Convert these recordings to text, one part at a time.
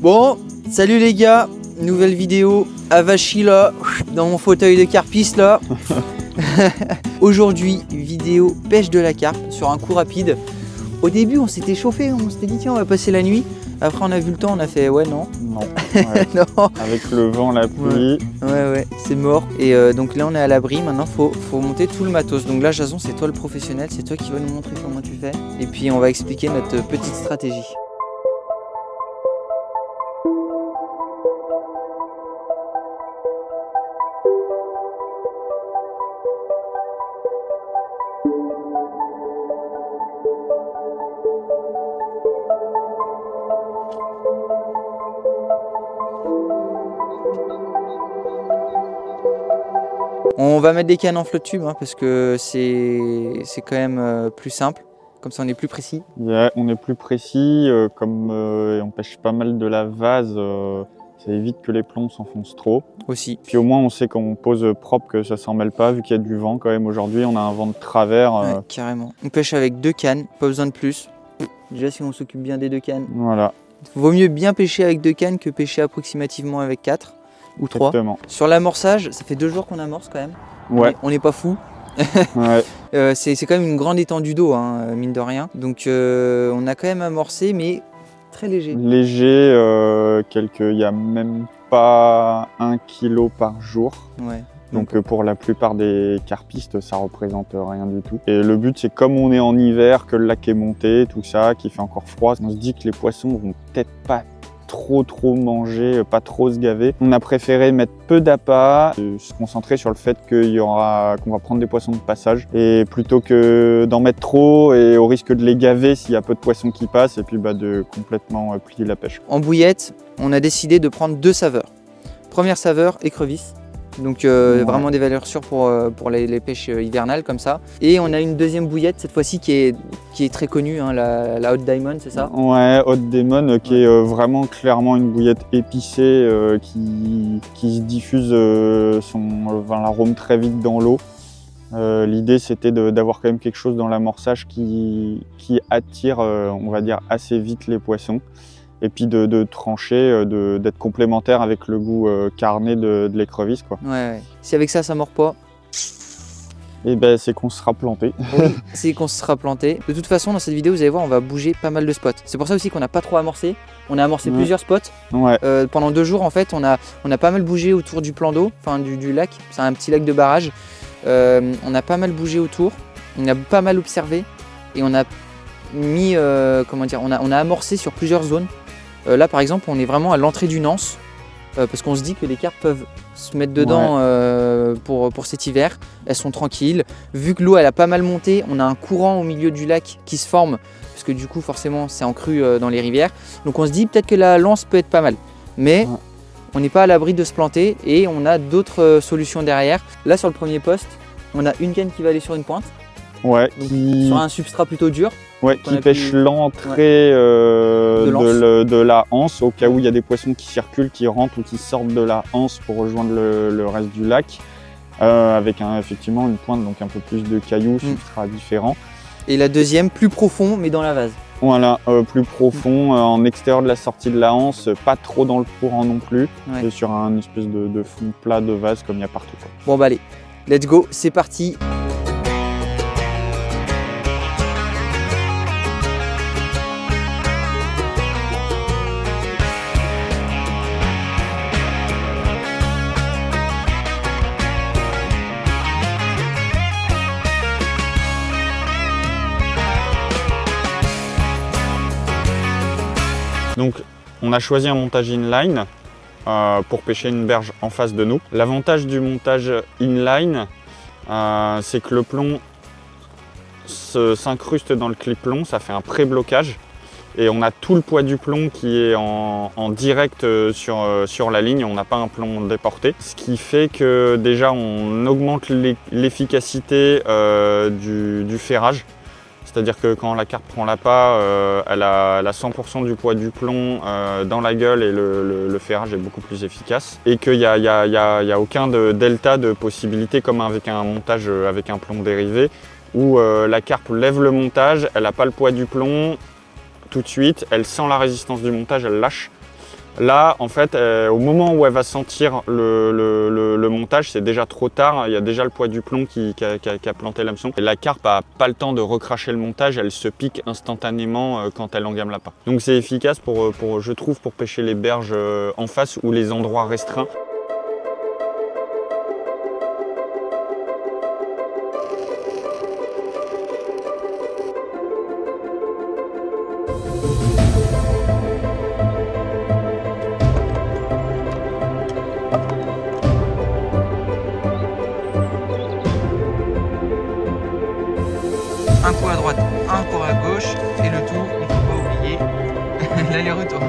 Bon, salut les gars, nouvelle vidéo avachi là, dans mon fauteuil de carpiste là. Aujourd'hui, vidéo pêche de la carpe sur un coup rapide. Au début, on s'était chauffé, on s'était dit tiens, on va passer la nuit. Après, on a vu le temps, on a fait ouais, non. Non. Ouais. Non. Avec le vent, la pluie. Ouais, c'est mort. Et donc là, on est à l'abri. Maintenant, faut monter tout le matos. Donc là, Jason, c'est toi le professionnel, c'est toi qui vas nous montrer comment tu fais. Et puis, on va expliquer notre petite stratégie. On va mettre des cannes en flotte tube parce que c'est quand même plus simple, comme ça on est plus précis. Yeah, on est plus précis, comme on pêche pas mal de la vase, ça évite que les plombs s'enfoncent trop. Aussi. Puis au moins on sait quand on pose propre que ça s'en mêle pas, vu qu'il y a du vent quand même aujourd'hui, on a un vent de travers. Ouais, carrément. On pêche avec 2 cannes, pas besoin de plus. Déjà si on s'occupe bien des 2 cannes. Voilà. Vaut mieux bien pêcher avec 2 cannes que pêcher approximativement avec 4 ou 3. Exactement. Sur l'amorçage, ça fait 2 jours qu'on amorce quand même. Ouais. On n'est pas fou. Ouais. C'est quand même une grande étendue d'eau, mine de rien. Donc on a quand même amorcé, mais très léger. Léger, il n'y a même pas 1 kg par jour. Ouais. Donc pour la plupart des carpistes, ça représente rien du tout. Et le but, c'est comme on est en hiver, que le lac est monté, tout ça, qu'il fait encore froid, on se dit que les poissons vont peut-être pas trop manger, pas trop se gaver. On a préféré mettre peu d'appât, se concentrer sur le fait qu'on va prendre des poissons de passage, et plutôt que d'en mettre trop et au risque de les gaver s'il y a peu de poissons qui passent, et puis de complètement plier la pêche. En bouillette, on a décidé de prendre 2 saveurs. Première saveur, écrevisse. Donc ouais. Vraiment des valeurs sûres pour les pêches hivernales comme ça. Et on a une deuxième bouillette cette fois-ci qui est très connue, la Hot Diamond, c'est ça? Ouais, Hot Diamond qui est vraiment clairement une bouillette épicée qui se diffuse l'arôme très vite dans l'eau. L'idée c'était d'avoir quand même quelque chose dans l'amorçage qui attire, on va dire, assez vite les poissons. Et puis de trancher, d'être complémentaire avec le goût carné de l'écrevisse, quoi. Ouais. Si avec ça mord pas, et ben c'est qu'on sera planté. Oui, c'est qu'on se sera planté. De toute façon, dans cette vidéo, vous allez voir, on va bouger pas mal de spots. C'est pour ça aussi qu'on n'a pas trop amorcé. On a amorcé plusieurs spots. Ouais. Pendant 2 jours, en fait, on a pas mal bougé autour du plan d'eau, enfin du lac. C'est un petit lac de barrage. On a pas mal bougé autour. On a pas mal observé et on a mis, on a amorcé sur plusieurs zones. Là, par exemple, on est vraiment à l'entrée du Nance parce qu'on se dit que les carpes peuvent se mettre dedans pour cet hiver. Elles sont tranquilles. Vu que l'eau elle a pas mal monté, on a un courant au milieu du lac qui se forme parce que du coup, forcément, c'est en crue dans les rivières. Donc, on se dit peut-être que la lance peut être pas mal. Mais on n'est pas à l'abri de se planter et on a d'autres solutions derrière. Là, sur le premier poste, on a une canne qui va aller sur une pointe. Ouais, sur un substrat plutôt dur. Ouais, qui pêche l'entrée de la anse, au cas où il y a des poissons qui circulent, qui rentrent ou qui sortent de la anse pour rejoindre le reste du lac, avec effectivement une pointe, donc un peu plus de cailloux, substrat différent. Et la deuxième, plus profond, mais dans la vase. Voilà, plus profond, en extérieur de la sortie de la anse, pas trop dans le courant non plus, et sur un espèce de fond plat de vase comme il y a partout, quoi. Bon bah allez, let's go, c'est parti. Donc on a choisi un montage inline pour pêcher une berge en face de nous. L'avantage du montage inline, c'est que le plomb s'incruste dans le clip plomb, ça fait un pré-blocage. Et on a tout le poids du plomb qui est en direct sur la ligne, on n'a pas un plomb déporté. Ce qui fait que déjà on augmente l'efficacité du ferrage. C'est-à-dire que quand la carpe prend l'appât, elle a 100% du poids du plomb dans la gueule et le ferrage est beaucoup plus efficace. Et qu'il n'y a aucun delta de possibilité comme avec un montage avec un plomb dérivé où la carpe lève le montage, elle n'a pas le poids du plomb tout de suite, elle sent la résistance du montage, elle lâche. Là, en fait, au moment où elle va sentir le montage, c'est déjà trop tard. Il y a déjà le poids du plomb qui a planté l'hameçon. Et la carpe n'a pas le temps de recracher le montage. Elle se pique instantanément quand elle engame l'appât. Donc c'est efficace, je trouve, pour pêcher les berges en face ou les endroits restreints. Un coup à droite, un coup à gauche, et le tout, il ne faut pas oublier l'aller-retour.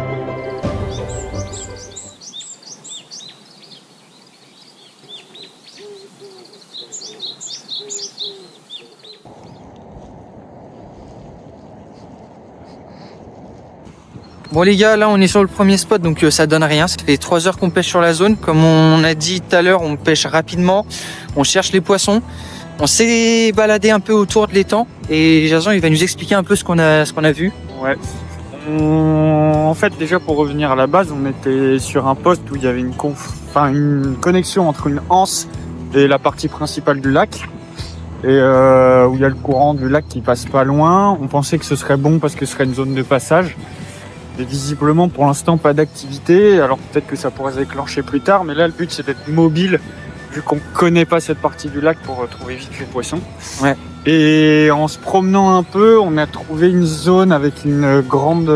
Bon les gars, là on est sur le premier spot, donc ça donne rien. Ça fait 3 heures qu'on pêche sur la zone. Comme on a dit tout à l'heure, on pêche rapidement, on cherche les poissons. On s'est baladé un peu autour de l'étang et Jason il va nous expliquer un peu ce qu'on a vu. Ouais. En fait, déjà pour revenir à la base, on était sur un poste où il y avait une connexion entre une anse et la partie principale du lac. Et où il y a le courant du lac qui passe pas loin. On pensait que ce serait bon parce que ce serait une zone de passage. Et visiblement, pour l'instant, pas d'activité. Alors peut-être que ça pourrait se déclencher plus tard. Mais là, le but, c'est d'être mobile, vu qu'on connaît pas cette partie du lac pour trouver vite les poissons. Ouais. Et en se promenant un peu, on a trouvé une zone avec une grande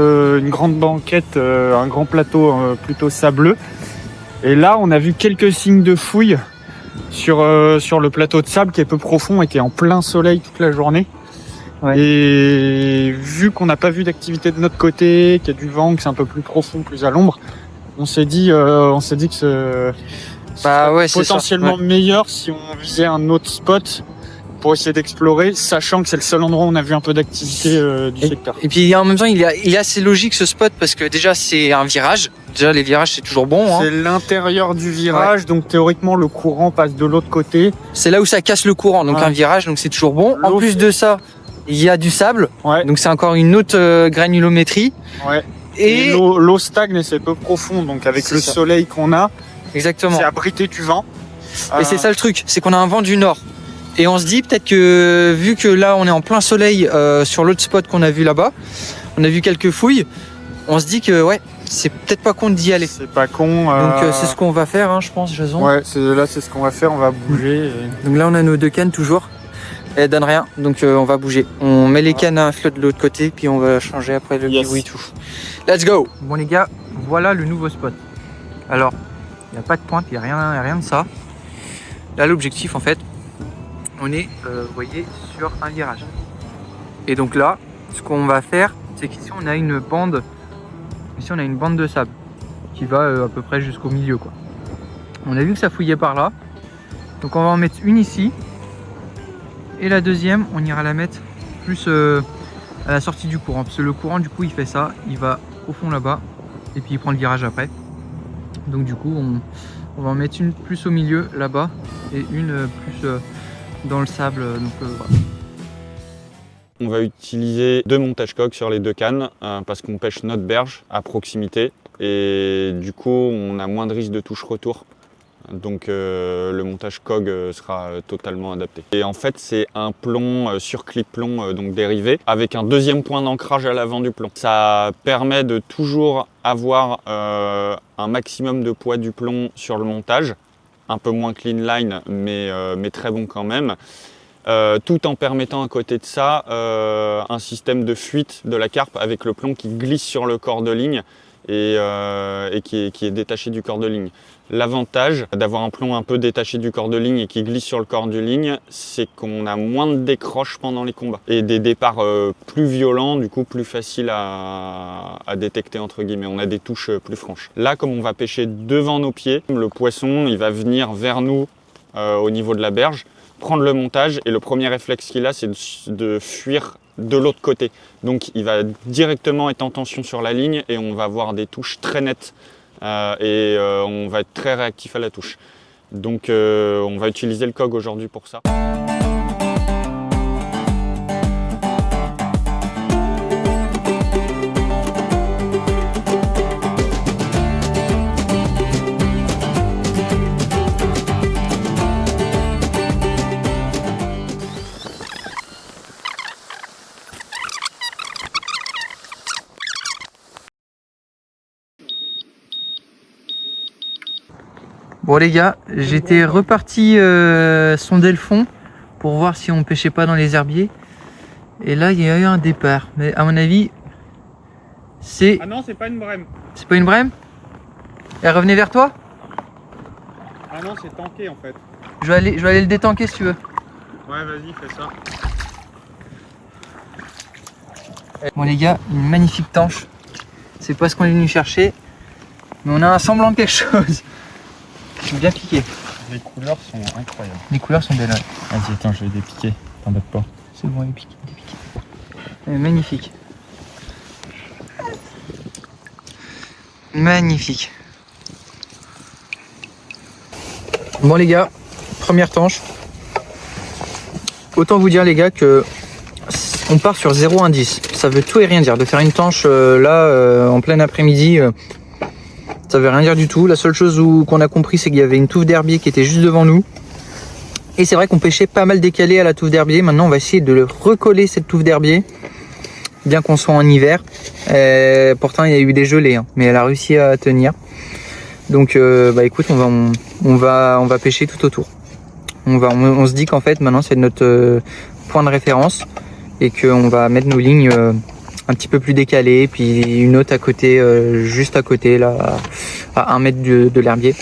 banquette, un grand plateau plutôt sableux. Et là, on a vu quelques signes de fouilles sur le plateau de sable qui est peu profond et qui est en plein soleil toute la journée. Ouais. Et vu qu'on n'a pas vu d'activité de notre côté, qu'il y a du vent, que c'est un peu plus profond, plus à l'ombre, on s'est dit que c'est potentiellement meilleur si on visait un autre spot pour essayer d'explorer, sachant que c'est le seul endroit où on a vu un peu d'activité du secteur. Et puis en même temps, il est assez logique ce spot parce que déjà c'est un virage. Déjà les virages c'est toujours bon. C'est l'intérieur du virage, donc théoriquement le courant passe de l'autre côté. C'est là où ça casse le courant, donc un virage, donc c'est toujours bon. En plus de ça, il y a du sable, donc c'est encore une autre granulométrie. Ouais. Et l'eau stagne et c'est peu profond, donc avec le soleil qu'on a, exactement, c'est abrité du vent. Et c'est ça le truc, c'est qu'on a un vent du nord. Et on se dit peut-être que vu que là on est en plein soleil sur l'autre spot qu'on a vu là-bas, on a vu quelques fouilles, on se dit que ouais, c'est peut-être pas con d'y aller. C'est pas con. Donc c'est ce qu'on va faire, hein, je pense, Jason. Ouais, c'est ce qu'on va faire, on va bouger. Donc là on a nos 2 cannes toujours. Elles donnent rien, donc on va bouger. On met les cannes à un flot de l'autre côté, puis on va changer après le kiwi et tout. Let's go! Bon les gars, voilà le nouveau spot. Alors, il n'y a pas de pointe, il n'y a rien de ça. Là l'objectif en fait, on est, vous voyez, sur un virage. Et donc là, ce qu'on va faire, c'est qu'ici on a une bande. Ici on a une bande de sable qui va à peu près jusqu'au milieu, quoi. On a vu que ça fouillait par là. Donc on va en mettre une ici. Et la deuxième, on ira la mettre plus à la sortie du courant. Parce que le courant, du coup, il fait ça. Il va au fond là-bas. Et puis il prend le virage après. Donc du coup, on va en mettre une plus au milieu là-bas. Et une plus dans le sable. Voilà. On va utiliser 2 montages coques sur les 2 cannes parce qu'on pêche notre berge à proximité. Et du coup, on a moins de risque de touche retour. Donc le montage COG sera totalement adapté. Et en fait c'est un plomb sur clip plomb donc dérivé avec un deuxième point d'ancrage à l'avant du plomb. Ça permet de toujours avoir un maximum de poids du plomb sur le montage, un peu moins clean line mais très bon quand même. Tout en permettant à côté de ça un système de fuite de la carpe avec le plomb qui glisse sur le corps de ligne et qui est détaché du corps de ligne. L'avantage d'avoir un plomb un peu détaché du corps de ligne et qui glisse sur le corps de ligne, c'est qu'on a moins de décroches pendant les combats et des départs plus violents, du coup plus faciles à détecter entre guillemets. On a des touches plus franches. Là, comme on va pêcher devant nos pieds, le poisson il va venir vers nous au niveau de la berge, prendre le montage et le premier réflexe qu'il a, c'est de fuir de l'autre côté. Donc il va directement être en tension sur la ligne et on va avoir des touches très nettes. On va être très réactif à la touche. Donc on va utiliser le COG aujourd'hui pour ça. Bon les gars, j'étais reparti sonder le fond pour voir si on pêchait pas dans les herbiers. Et là, il y a eu un départ. Mais à mon avis, c'est... Ah non, c'est pas une brème. C'est pas une brème? Elle revenait vers toi? Ah non, c'est tanké en fait. Je vais aller le détanker si tu veux. Ouais, vas-y, fais ça. Bon les gars, une magnifique tanche. C'est pas ce qu'on est venu chercher, mais on a un semblant de quelque chose. Je suis bien piqué. Les couleurs sont incroyables. Les couleurs sont belles. Ouais. Vas-y, attends, je vais dépiquer. T'embête pas. C'est bon, il est piqué. Magnifique. Magnifique. Bon les gars, première tanche. Autant vous dire les gars que on part sur 0 indice. Ça veut tout et rien dire. De faire une tanche en plein après-midi, ça veut rien dire du tout. La seule chose qu'on a compris, c'est qu'il y avait une touffe d'herbier qui était juste devant nous. Et c'est vrai qu'on pêchait pas mal décalé à la touffe d'herbier. Maintenant, on va essayer de le recoller, cette touffe d'herbier, bien qu'on soit en hiver. Pourtant, il y a eu des gelées, hein, mais elle a réussi à tenir. Donc, écoute, on va pêcher tout autour. On se dit qu'en fait, maintenant, c'est notre point de référence et qu'on va mettre nos lignes un petit peu plus décalées, puis une autre à côté, juste à côté, là, à 1 mètre de l'herbier.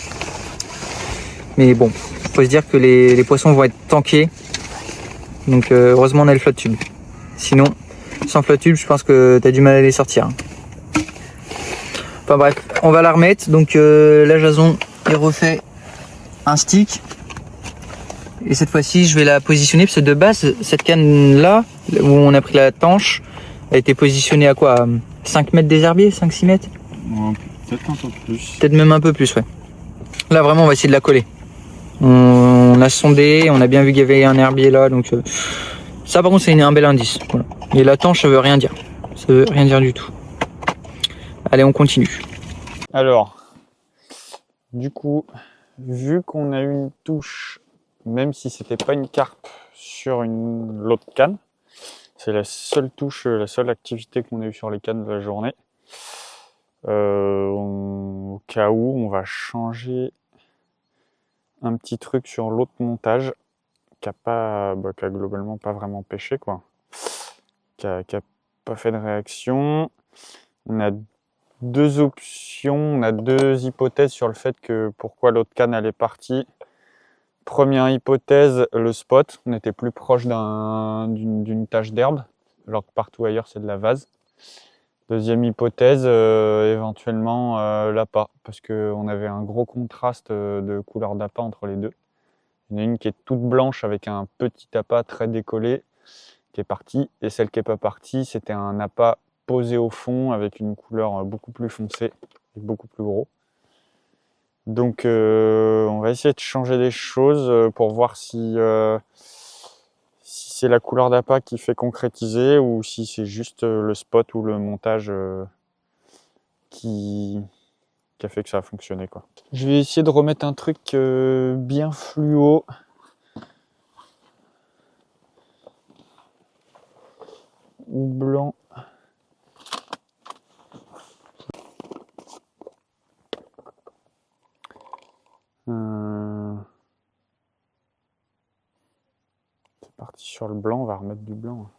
Mais bon, faut se dire que les poissons vont être tankés. Donc heureusement on a le flotte tube. Sinon, sans flotte tube, je pense que tu as du mal à les sortir. Enfin bref, on va la remettre. Donc là Jason, il refait un stick. Et cette fois-ci, je vais la positionner parce que de base, cette canne là, où on a pris la tanche, elle était positionnée à quoi? 5 mètres des herbiers, 5-6 mètres? Peut-être un peu plus. Peut-être même un peu plus, ouais. Là vraiment, on va essayer de la coller. On a sondé, on a bien vu qu'il y avait un herbier là, donc ça par contre c'est un bel indice. Voilà. Et la tanche ça veut rien dire, ça veut rien dire du tout. Allez, on continue. Alors, du coup, vu qu'on a eu une touche, même si c'était pas une carpe, sur l'autre canne, c'est la seule touche, la seule activité qu'on a eu sur les cannes de la journée. Au cas où, on va changer un petit truc sur l'autre montage qui a globalement pas vraiment pêché, quoi, qui a pas fait de réaction. On a deux options, on a deux hypothèses sur le fait que pourquoi l'autre canne elle est partie. Première hypothèse, le spot, on était plus proche d'une tache d'herbe, alors que partout ailleurs c'est de la vase. Deuxième hypothèse, éventuellement l'appât, parce qu'on avait un gros contraste de couleur d'appât entre les deux. Il y en a une qui est toute blanche avec un petit appât très décollé qui est parti, et celle qui n'est pas partie, c'était un appât posé au fond avec une couleur beaucoup plus foncée et beaucoup plus gros. Donc on va essayer de changer les choses pour voir si c'est la couleur d'appât qui fait concrétiser ou si c'est juste le spot ou le montage qui a fait que ça a fonctionné, quoi. Je vais essayer de remettre un truc bien fluo. Ou blanc. C'est parti sur le blanc, on va remettre du blanc.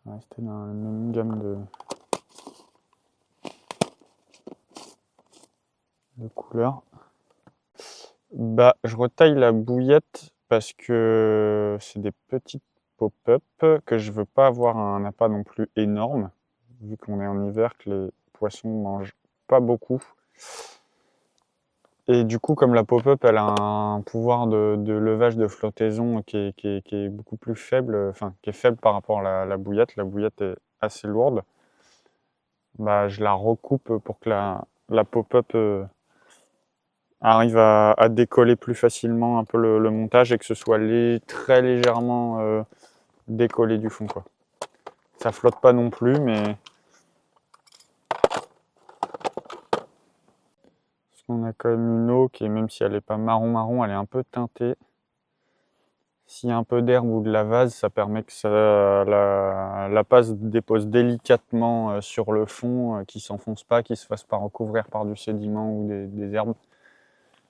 On va rester dans la même gamme de couleurs. Je retaille la bouillette parce que c'est des petites pop-up que je veux pas avoir un appât non plus énorme, vu qu'on est en hiver, que les poissons mangent pas beaucoup. Et du coup, comme la pop-up, elle a un pouvoir de levage, de flottaison qui est beaucoup plus faible, enfin qui est faible par rapport à la bouillette. La bouillette est assez lourde. Je la recoupe pour que la pop-up arrive à décoller plus facilement un peu le montage et que ce soit très légèrement décollé du fond, quoi. Ça flotte pas non plus, mais parce qu'on a quand même une eau qui est, même si elle n'est pas marron, elle est un peu teintée. S'il y a un peu d'herbe ou de la vase, ça permet que la passe dépose délicatement sur le fond, qu'il ne s'enfonce pas, qu'il ne se fasse pas recouvrir par du sédiment ou des herbes.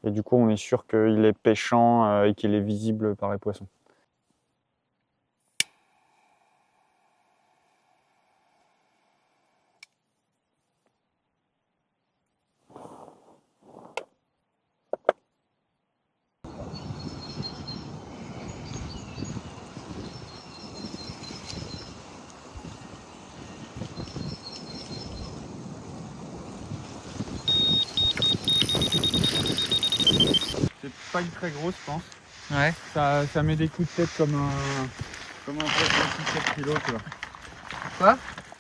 Et du coup, on est sûr qu'il est pêchant et qu'il est visible par les poissons. C'est pas une très grosse, je pense. Ouais. Ça met des coups de tête comme un poisson de 6-7 kg, tu vois. Quoi?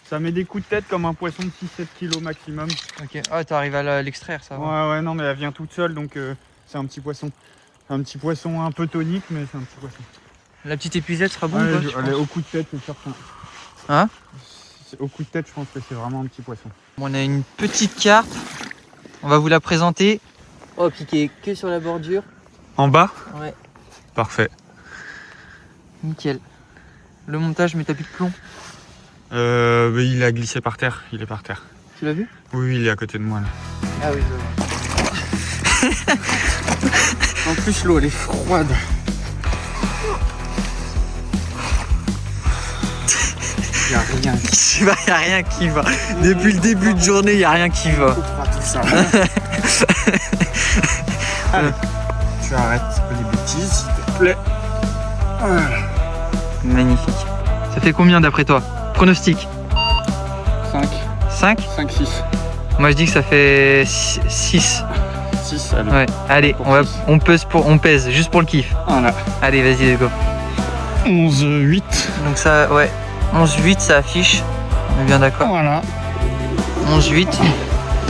Ça met des coups de tête comme un poisson de 6-7 kg maximum. Ok. Ah, t'arrives à l'extraire, ça va. Ouais, non, mais elle vient toute seule, donc c'est un petit poisson. Un petit poisson un peu tonique, mais c'est un petit poisson. La petite épuisette sera bonne, Ouais, toi, tu elle est penses? au coup de tête, c'est certain. Hein? Au coup de tête, je pense que c'est vraiment un petit poisson. Bon, on a une petite carte. On va vous la présenter. Oh, piqué que sur la bordure. En bas? Ouais. Parfait. Nickel. Le montage, mais t'as plus de plomb. Il a glissé par terre, il est par terre. Tu l'as vu? Oui, il est à côté de moi là. Ah oui, je vois. En plus, l'eau elle est froide. Il n'y a rien. Y a rien qui va. Depuis le début de journée, y a rien qui va. Tout ça. Allez, tu arrêtes les bêtises, s'il te plaît. Voilà. Magnifique. Ça fait combien d'après toi? Pronostic? 5, 5? 5, 6. Moi je dis que ça fait 6. 6, allez. Ouais. Allez, Pour six. on pèse juste pour le kiff. Voilà. Allez, vas-y, let's go. 11, 8. Donc ça, ouais. 11-8, ça affiche. On est bien d'accord. Voilà. 11-8.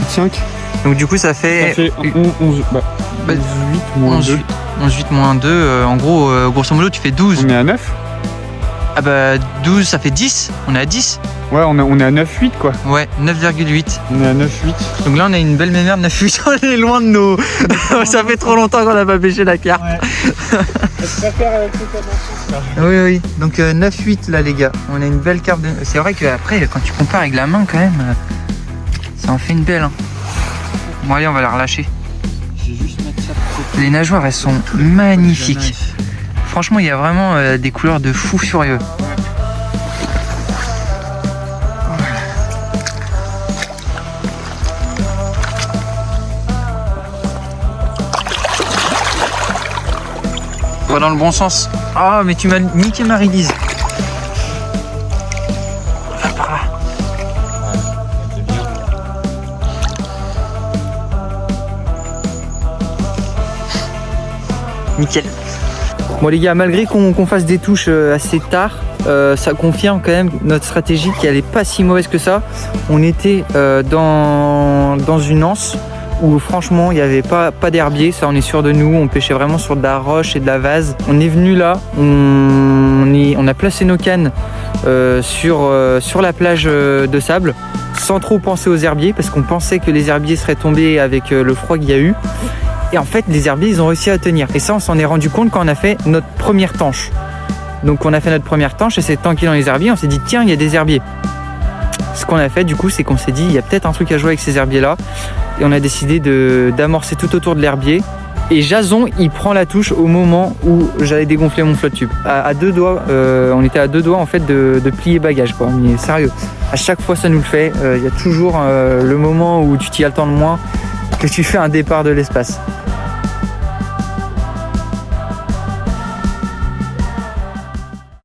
5. Donc du coup, ça Ça fait. fait 11, Bah, 8 moins 2. 11-8 moins 2. En gros, grosso modo, tu fais 12. On est à 9. Ah bah 12, ça fait 10. On est à 10. Ouais, on est à 9, 8 quoi. Ouais, 9,8. On est à 9, 8. Donc là, on a une belle mémoire de 9,8. On est loin de nos. Ça fait trop longtemps qu'on n'a pas pêché la carte. Je préfère Oui. Donc 9,8 là, les gars. On a une belle carte. C'est vrai qu'après, quand tu compares avec la main, quand même, ça en fait une belle. Hein. Bon, allez, on va la relâcher. Je vais juste mettre ça pour côté. Les nageoires, elles sont magnifiques. Franchement, il y a vraiment des couleurs de fou furieux. Va dans le bon sens. Ah, mais tu m'as niqué ma release. Va par là. Nickel. Bon les gars, malgré qu'on fasse des touches assez tard, ça confirme quand même notre stratégie qu'elle est pas si mauvaise que ça. On était dans une anse où franchement il n'y avait pas d'herbier, ça on est sûr de nous, on pêchait vraiment sur de la roche et de la vase. On est venu là, on a placé nos cannes sur la plage de sable sans trop penser aux herbiers parce qu'on pensait que les herbiers seraient tombés avec le froid qu'il y a eu. Et en fait, les herbiers, ils ont réussi à tenir. Et ça, on s'en est rendu compte quand on a fait notre première tanche. Donc, on a fait notre première tanche et c'est tanké dans les herbiers. On s'est dit, tiens, il y a des herbiers. Ce qu'on a fait, du coup, c'est qu'on s'est dit, il y a peut-être un truc à jouer avec ces herbiers-là. Et on a décidé d'amorcer tout autour de l'herbier. Et Jason, il prend la touche au moment où j'allais dégonfler mon flotte tube. À deux doigts, on était à deux doigts en fait de plier bagage, quoi. Mais sérieux, à chaque fois, ça nous le fait. Il y a toujours le moment où tu t'y attends le moins, que tu fais un départ de l'espace.